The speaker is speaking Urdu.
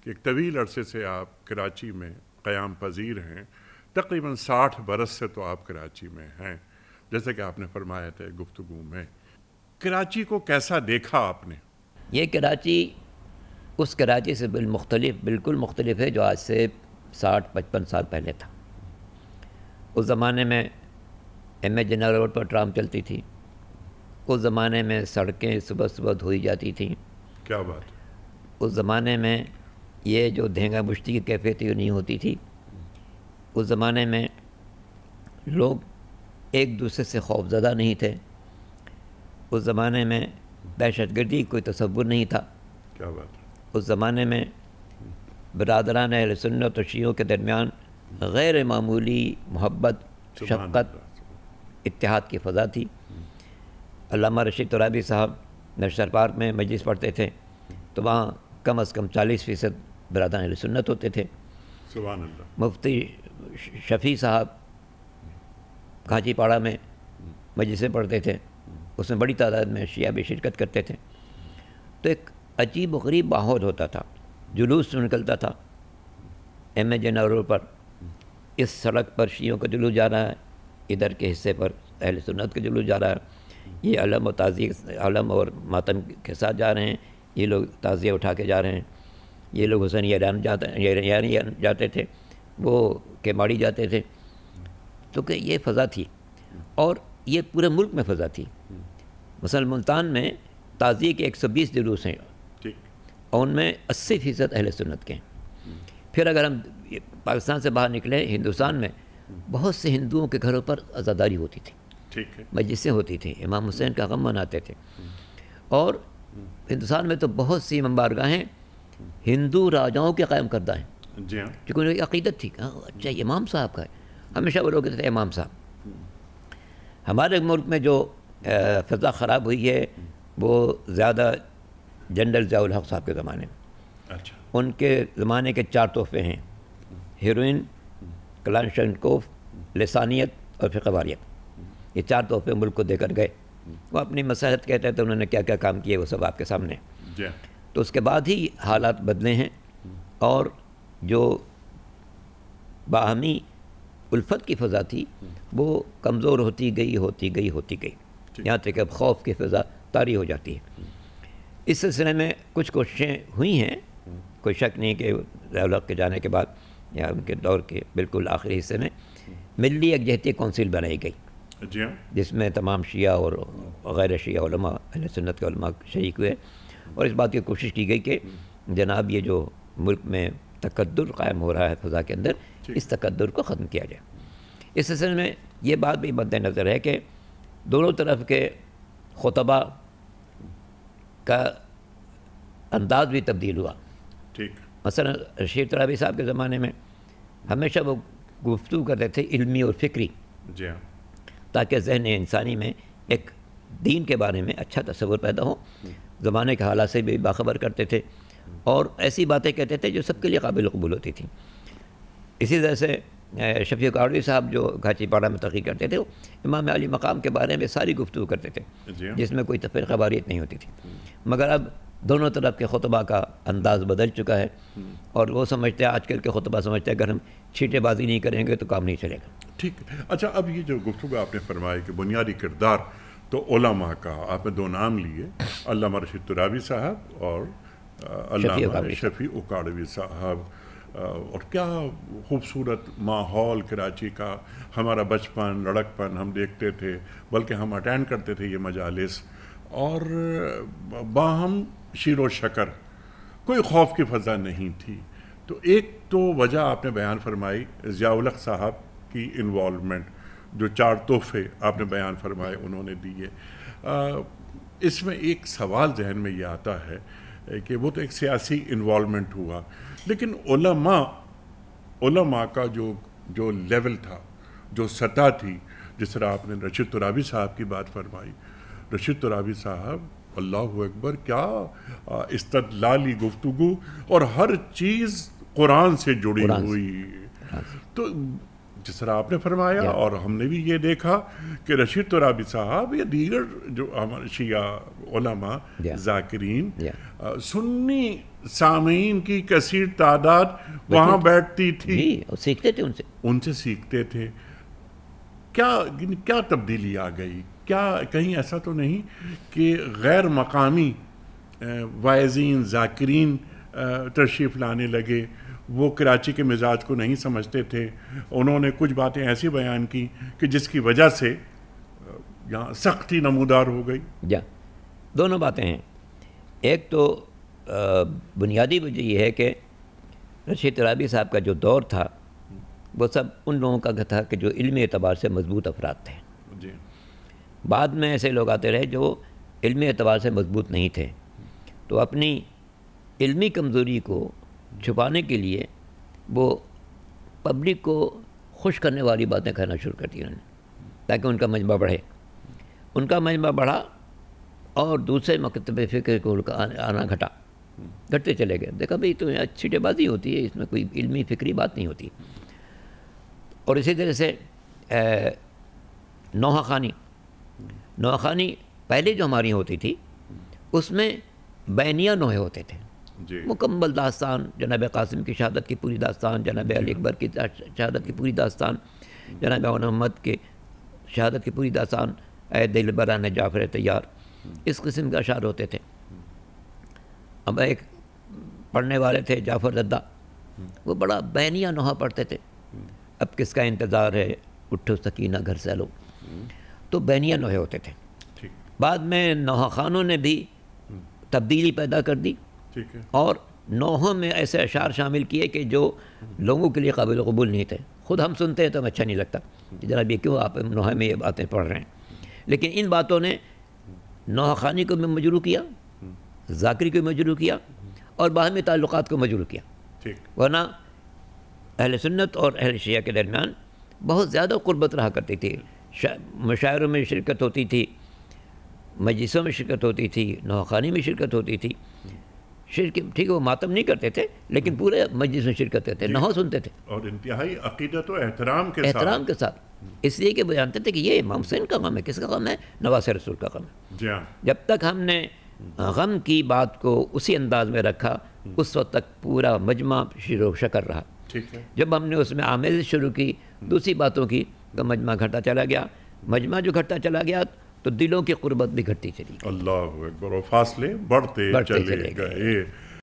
کہ ایک طویل عرصے سے آپ کراچی میں قیام پذیر ہیں، تقریباً 60 برس سے تو آپ کراچی میں ہیں، جیسے کہ آپ نے فرمایا تھا گفتگو میں۔ کراچی کو کیسا دیکھا آپ نے؟ یہ کراچی اس کراچی سے بالکل مختلف ہے جو آج سے 60-55 سال پہلے تھا۔ اس زمانے میں ایم اے جنرل روڈ پر ٹرام چلتی تھی، اس زمانے میں سڑکیں صبح صبح دھوئی جاتی تھیں، کیا بات ہے! اس زمانے میں یہ جو دھینگا بشتی کی کیفیت یہ نہیں ہوتی تھی، اس زمانے میں لوگ ایک دوسرے سے خوف زدہ نہیں تھے، اس زمانے میں دہشت گردی کوئی تصور نہیں تھا، کیا بات ہے! اس زمانے میں برادران اہل سنت و شیعوں کے درمیان غیر معمولی محبت، شفقت، اتحاد کی فضا تھی۔ علامہ رشید ترابی صاحب نشتر پارک میں مجلس پڑھتے تھے تو وہاں کم از کم 40% برادران اہل سنت ہوتے تھے۔ سبحان اللہ۔ مفتی شفیع صاحب کھانچی پاڑا میں مجلسیں پڑھتے تھے، اس میں بڑی تعداد میں شیعہ بھی شرکت کرتے تھے۔ تو ایک عجیب و غریب ماحول ہوتا تھا، جلوس نکلتا تھا ایم اے جنرل روڈ پر، اس سڑک پر شیعوں کا جلوس جا رہا ہے، ادھر کے حصے پر اہل سنت کا جلوس جا رہا ہے، یہ علم و تعزیہ، علم اور ماتم کے ساتھ جا رہے ہیں، یہ لوگ تعزیہ اٹھا کے جا رہے ہیں، یہ لوگ حسین یاران جاتے تھے، وہ کیماڑی جاتے تھے۔ تو کہ یہ فضا تھی، اور یہ پورے ملک میں فضا تھی۔ مثلا ملتان میں تعزیے کے 120 جلوس ہیں، اور ان میں 80% اہل سنت کے ہیں۔ پھر اگر ہم پاکستان سے باہر نکلے، ہندوستان میں بہت سے ہندوؤں کے گھروں پر عزاداری ہوتی تھی، مجلسیں ہوتی تھیں، امام حسین کا غم مناتے تھے، اور ہندوستان میں تو بہت سی امام بارگاہیں ہندو راجاؤں کے قائم کردہ ہیں، کیونکہ ان کی عقیدت تھی کہ اچھا یہ امام صاحب کا ہے، ہمیشہ وہ لوگ کہتے تھے امام صاحب۔ ہمارے ملک میں جو فضا خراب ہوئی ہے وہ زیادہ جنرل ضیاء الحق صاحب کے زمانے میں۔ ان کے زمانے کے 4 تحفے ہیں: ہیروئن، کلاشنکوف، لسانیت اور فقہ واریت۔ یہ 4 تحفے ملک کو دے کر گئے۔ وہ اپنی مساحت کہتے تھے، انہوں نے کیا کیا کام کیے وہ سب آپ کے سامنے۔ تو اس کے بعد ہی حالات بدلے ہیں، اور جو باہمی الفت کی فضا تھی وہ کمزور ہوتی گئی، یہاں تک کہ اب خوف کی فضا طاری ہو جاتی ہے۔ اس سلسلے میں کچھ کوششیں ہوئی ہیں، کوئی شک نہیں کہ ضیاء الحق کے جانے کے بعد یا ان کے دور کے بالکل آخری حصے میں ملی یکجہتی کونسل بنائی گئی، جس میں تمام شیعہ اور غیر شیعہ علماء، اہل سنت کے علماء شریک ہوئے، اور اس بات کی کوشش کی گئی کہ جناب یہ جو ملک میں تکدر قائم ہو رہا ہے فضا کے اندر، اس تکدر کو ختم کیا جائے۔ اس سلسلے میں یہ بات بھی مد نظر ہے کہ دونوں طرف کے خطبہ کا انداز بھی تبدیل ہوا۔ مثلا رشید ترابی صاحب کے زمانے میں ہمیشہ وہ گفتگو کرتے تھے علمی اور فکری، تاکہ ذہن انسانی میں ایک دین کے بارے میں اچھا تصور پیدا ہو، زمانے کے حالات سے بھی باخبر کرتے تھے، اور ایسی باتیں کہتے تھے جو سب کے لیے قابل قبول ہوتی تھیں۔ اسی طرح سے شفیع اکاڑوی صاحب جو کھانچی پاڑا میں تقریر کرتے تھے، وہ امام علی مقام کے بارے میں ساری گفتگو کرتے تھے، جس میں کوئی تفریق واریت نہیں ہوتی تھی۔ مگر اب دونوں طرف کے خطبہ کا انداز بدل چکا ہے، اور وہ سمجھتے ہیں، آج کل کے خطبہ سمجھتے ہیں اگر ہم چھیٹے بازی نہیں کریں گے تو کام نہیں چلے گا۔ ٹھیک ہے۔ اچھا، اب یہ جو گفتگو آپ نے فرمائی کہ بنیادی کردار تو علماء کا، آپ نے 2 نام لیے، علامہ رشید ترابی صاحب اور علامہ شفیع اکاڑوی صاحب، اور کیا خوبصورت ماحول کراچی کا، ہمارا بچپن، لڑکپن ہم دیکھتے تھے، بلکہ ہم اٹینڈ کرتے تھے یہ مجالس، اور باہم شیر و شکر، کوئی خوف کی فضا نہیں تھی۔ تو ایک تو وجہ آپ نے بیان فرمائی ضیاء الحق صاحب کی انوالومنٹ، جو 4 تحفے آپ نے بیان فرمائے انہوں نے دیے۔ اس میں ایک سوال ذہن میں یہ آتا ہے کہ وہ تو ایک سیاسی انوالومنٹ ہوا، لیکن علماء کا جو لیول تھا، جو سطح تھی، جس طرح آپ نے رشید ترابی صاحب کی بات فرمائی، رشید ترابی صاحب اللہ اکبر، کیا استدلالی گفتگو، اور ہر چیز قرآن سے جڑی ہوئی۔ تو جس طرح آپ نے فرمایا اور ہم نے بھی یہ دیکھا کہ رشید ترابی صاحب یا دیگر جو ہمارے شیعہ علماء ذاکرین سنی سامعین کی کثیر تعداد وہاں بیٹھتی تھی، سیکھتے تھے ان سے سیکھتے تھے. کیا تبدیلی آ گئی؟ کیا کہیں ایسا تو نہیں کہ غیر مقامی واعظین ذاکرین تشریف لانے لگے؟ وہ کراچی کے مزاج کو نہیں سمجھتے تھے، انہوں نے کچھ باتیں ایسی بیان کی کہ جس کی وجہ سے یہاں سختی نمودار ہو گئی. دونوں باتیں ہیں. ایک تو بنیادی وجہ یہ ہے کہ رشید ترابی صاحب کا جو دور تھا وہ سب ان لوگوں کا تھا کہ جو علمی اعتبار سے مضبوط افراد تھے. بعد میں ایسے لوگ آتے رہے جو علمی اعتبار سے مضبوط نہیں تھے، تو اپنی علمی کمزوری کو چھپانے کے لیے وہ پبلک کو خوش کرنے والی باتیں کہنا شروع کر دی انہوں نے، تاکہ ان کا مجمع بڑھے. ان کا مجمع بڑھا اور دوسرے مکتب فکر کو آنا گھٹتے چلے گئے. دیکھا بھئی تو چھیٹے بازی ہوتی ہے، اس میں کوئی علمی فکری بات نہیں ہوتی. اور اسی طرح سے نوحہ خانی پہلے جو ہماری ہوتی تھی اس میں بینیہ نوحے ہوتے تھے، مکمل داستان، جناب قاسم کی شہادت کی پوری داستان، جناب علی اکبر کی شہادت کی پوری داستان، جناب محمد کے شہادت کی پوری داستان، اے دل بران جعفر طیار، اس قسم کے اشعار ہوتے تھے. اب ایک پڑھنے والے تھے جعفر ددہ، وہ بڑا بینیہ نوحہ پڑھتے تھے. اب کس کا انتظار ہے، اٹھو سکینہ گھر سے لو، تو بینیہ نوحے ہوتے تھے. بعد میں نوحہ خانوں نے بھی تبدیلی پیدا کر دی اور نوحوں میں ایسے اشعار شامل کیے کہ جو لوگوں کے لیے قابل قبول نہیں تھے. خود ہم سنتے ہیں تو ہمیں اچھا نہیں لگتا کہ جناب یہ کیوں آپ نوحے میں یہ باتیں پڑھ رہے ہیں، لیکن ان باتوں نے نوحہ خانی کو بھی مجروح کیا، ذاکری کو مجروح کیا اور باہمی تعلقات کو مجروح کیا. ورنہ اہل سنت اور اہل شیعہ کے درمیان بہت زیادہ قربت رہا کرتی تھی. مشاعروں میں شرکت ہوتی تھی، مجلسوں میں شرکت ہوتی تھی، نوحہ خانی میں شرکت ہوتی تھی. ٹھیک ہے وہ ماتم نہیں کرتے تھے لیکن پورے مجلس میں شرکت کرتے تھے، نوحہ سنتے تھے اور انتہائی عقیدت و احترام کے ساتھ. اس لیے کہ وہ جانتے تھے کہ یہ امام حسین کا غم ہے. کس کا غم ہے؟ نواز رسول کا غم ہے. جب تک ہم نے غم کی بات کو اسی انداز میں رکھا اس وقت تک پورا مجمع شیر و شکر رہا. جب ہم نے اس میں آمیزش شروع کی دوسری باتوں کی تو مجمع گھٹتا چلا گیا. مجمع جو گھٹتا چلا گیا تو دلوں کی قربت بھی گھٹتی چلی گئی. اللہ اکبر، و فاصلے بڑھتے چلے گئے.